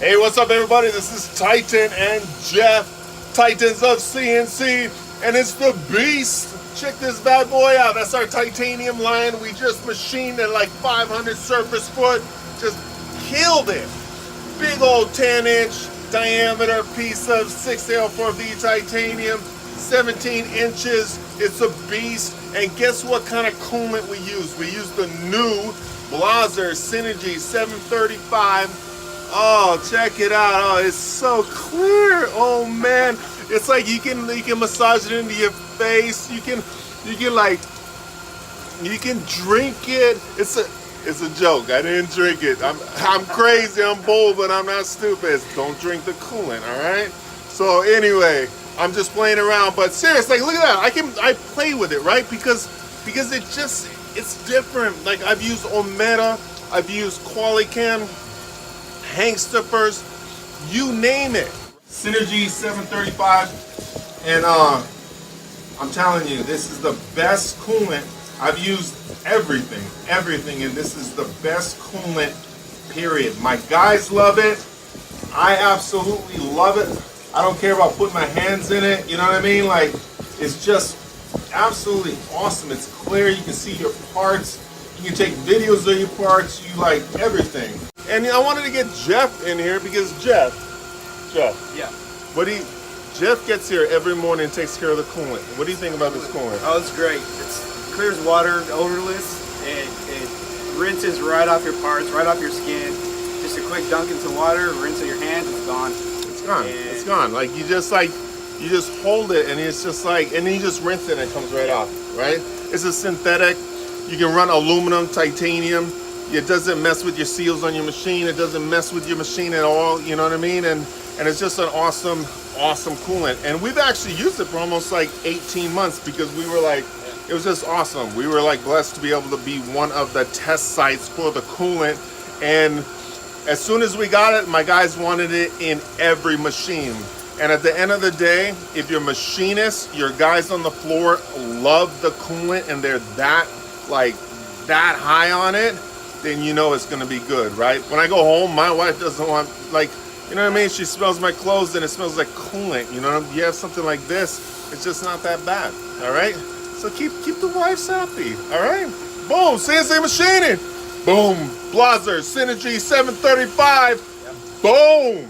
Hey, what's up everybody? This is Titan and Jeff, Titans of CNC, and it's the Beast. Check this bad boy out. That's our titanium line. We just machined at like 500 surface foot. Just killed it. Big old 10-inch diameter piece of 6L4V titanium, 17 inches. It's a beast. And guess what kind of coolant we use? We use the new Blaser Synergy 735. Oh, check it out. Oh, it's so clear. Oh man. It's like you can massage it into your face. You can drink it. It's a joke. I didn't drink it. I'm crazy, I'm bold, but I'm not stupid. Don't drink the coolant, alright? So anyway, I'm just playing around, but seriously, like, look at that. I play with it, right? Because it's different. Like I've used Omega, I've used Qualicam, Hangstippers, you name it. Synergy 735, and I'm telling you, this is the best coolant. I've used everything, and this is the best coolant, period. My guys love it. I absolutely love it. I don't care about putting my hands in it, you know what I mean? Like, it's just absolutely awesome. It's clear, you can see your parts, you can take videos of your parts, you like everything. And I wanted to get Jeff in here because Jeff, yeah, Jeff gets here every morning and takes care of the coolant. What do you think about this coolant? Oh, it's great. It clears water, odorless. It rinses right off your parts, right off your skin. Just a quick dunk into water, rinse in your hands, it's gone. It's gone. It's gone. Like you just hold it and it's just like, and then you just rinse it and it comes right off, right? It's a synthetic. You can run aluminum, titanium. It doesn't mess with your seals on your machine. It doesn't mess with your machine at all. You know what I mean? And it's just an awesome coolant. And we've actually used it for almost like 18 months because we were like, it was just awesome. We were like blessed to be able to be one of the test sites for the coolant. And as soon as we got it, my guys wanted it in every machine. And at the end of the day, if your machinist, your guys on the floor love the coolant and they're that high on it, then you know it's gonna be good, right? When I go home, my wife doesn't want, like, you know what I mean? She smells my clothes and it smells like coolant, you know? You have something like this, it's just not that bad, all right? So keep the wives happy, all right? Boom, CNC machining. Boom, Blaser Synergy 735. Yep. Boom.